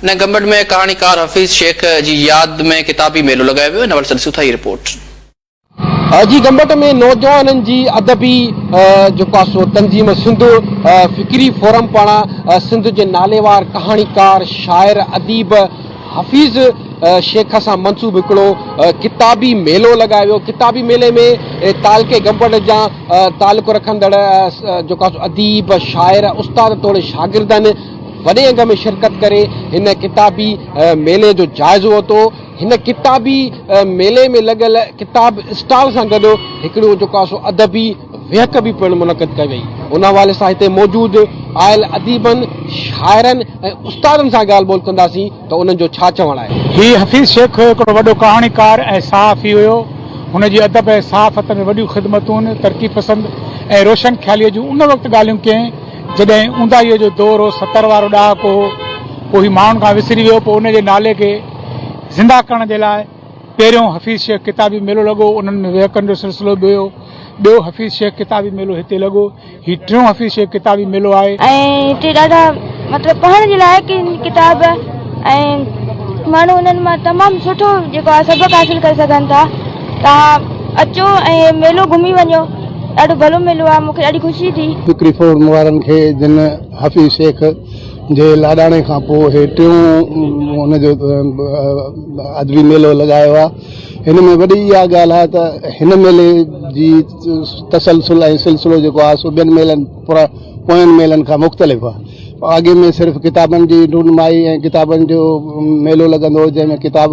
ने गंबड़ में कहानीकार हफीज़ शेख जी याद में किताबी मेलो लगायो वियो। नवल सदस्यू था रिपोर्ट। जी गंबट में नौजवाननि जी अदबी जेको आहे सो तंज़ीम सिंध फ़िक्री फोरम पारां सिंध जे नालेवार कहाणीकार शाइर अदीब हफ़ीज़ शेख सां मंसूब हिकिड़ो किताबी मेलो लगायो वियो। किताबी मेले में तालके गंबट जा तालुक़ रखंदड़ जेको आहे अदीब शाइर उस्ताद तोड़े शागिर्दनि वॾे अंग में शिरकत करे हिन किताबी मेले जो जाइज़ो वरितो। हिन किताबी मेले में लॻल किताब स्टॉल सां गॾु हिकिड़ो जेको आहे सो अदबी विहक बि पिणु मुनक़िद कई वई। उन हवाले सां हिते मौजूदु आयल अदीबनि शाइरनि ऐं उस्तादनि सां ॻाल्हि ॿोल कंदासीं त उन्हनि जो छा चवणु आहे। हीउ हफ़ीज़ शेख हिकिड़ो वॾो कहाणीकार ऐं सहाफ़ी हुयो। हुनजी अदब ऐं सहाफ़त में वॾियूं ख़िदमतूं आहिनि। तरक़ी पसंद ऐं रोशन ख़्यालीअ जूं उन वक़्तु ॻाल्हियूं कयईं जॾहिं ऊंदाहीअ जो दौर हो, 70 वारो ॾहाको हो। पोइ माण्हुनि खां विसरी वियो। पोइ उनजे नाले खे ज़िंदा करण जे लाइ पहिरियों हफ़ीज़ शेख किताबी मेलो लॻो। उन्हनि में विहकनि जो सिलसिलो बि हुयो। ॿियो हफ़ीज़ शेख किताबी मेलो हिते लॻो। हीउ टियों हफ़ीज़ शेख किताबी मेलो आहे। ऐं हिते ॾाढा मतिलबु पढ़ण जे लाइ किताब ऐं माण्हू उन्हनि मां तमामु सुठो जेको आहे सबक़ु हासिलु करे सघनि था। तव्हां अचो ऐं मेलो घुमी वञो। ॾाढो भलो मेलो आहे। मूंखे ॾाढी ख़ुशी थी। फ़िक्री फोरम वारनि खे जिन हफ़ीज़ शेख जे लाॾाणे खां पोइ हे टियों हुनजो अदबी मेलो लॻायो आहे। हिन में वॾी इहा ॻाल्हि आहे त हिन मेले जी तसलसल ऐं सिलसिलो जेको आहे सो ॿियनि मेलनि पोयनि मेलनि खां मुख़्तलिफ़ आहे। आगे में सिर्फ़ु किताबनि जी ढूंढमाई ऐं किताबनि जो मेलो लॻंदो हो, जंहिंमें किताब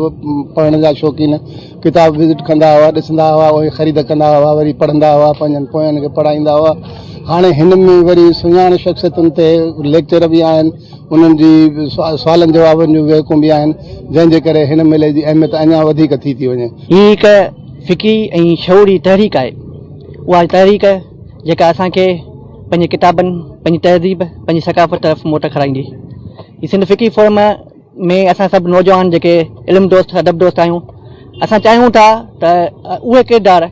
पढ़ण जा शौक़ीन किताब विज़िट कंदा हुआ, ॾिसंदा हुआ, उहे ख़रीद कंदा हुआ, वरी पढ़ंदा हुआ, पंहिंजनि पोयनि खे पढ़ाईंदा हुआ। हाणे हिन में वरी सुञाण शख़्सियतुनि ते लेक्चर बि आहिनि, उन्हनि जी सुवालनि जवाबनि जूं वेहकूं बि आहिनि, जंहिंजे करे हिन मेले जी अहमियत अञा वधीक थी वञे। हीअ हिकु फ़िक्री ऐं शऊरी तहरीक आहे। उहा तहरीक जेका असांखे पंहिंजी किताबनि, पंहिंजी तहज़ीब, पंहिंजी सक़ाफ़त तरफ़ मोट खाराईंदी। हीअ सिंध फ़िक्री फोरम में असां सभु नौजवान जेके इल्मु दोस्त अदब दोस्त आहियूं, असां चाहियूं था त उहे किरदार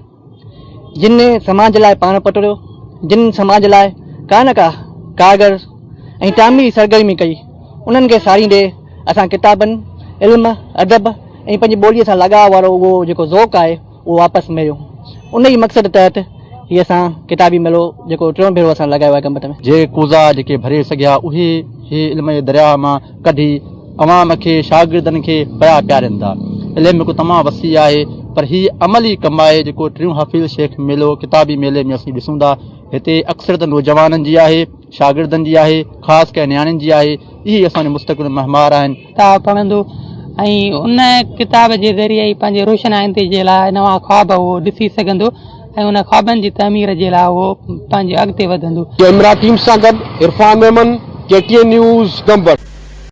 जिन समाज लाइ पाण पटरियो, जिन समाज लाइ का न का कारगर ऐं तामीरी सरगर्मी कई, उन्हनि खे सारींदे असां किताबनि, इल्मु, अदब ऐं पंहिंजी ॿोलीअ सां लॻाव वारो उहो जेको ज़ौक़ु आहे उहो वापसि मिलियो। उन ई मक़सद तहत हीअ असां किताबी मेलो जेको टियों भेरो असां लॻायो आहे गंबट में। जे कुज़ा जेके भरे सघिया उहे हे इल्म जे दरिया मां कढी अवाम खे शागिर्दनि खे पियारनि था। इल्मु हिकु तमामु वसी आहे, पर हीअ अमली कमु आहे जेको टियों हफ़ीज़ शेख मेलो किताबी मेले में असीं ॾिसूं था। हिते अक्सर त नौजवाननि जी आहे, शागिर्दनि जी आहे, ख़ासि करे नियाणियुनि जी आहे। इहे असांजे मुस्तक़बिल महिमार आहिनि। किताब पढ़ंदो ऐं उन किताब जे ज़रिए ई पंहिंजे रोशन आईंदे जे लाइ नवां ख़्वाब उहो ॾिसी सघंदो ऐं उन ख़्वाबनि जी तामीर जे लाइ उहो पंहिंजे अॻिते वधंदो। कैमरा टीम सां गॾु इरफान मेमन, KTN न्यूज़ गंबट।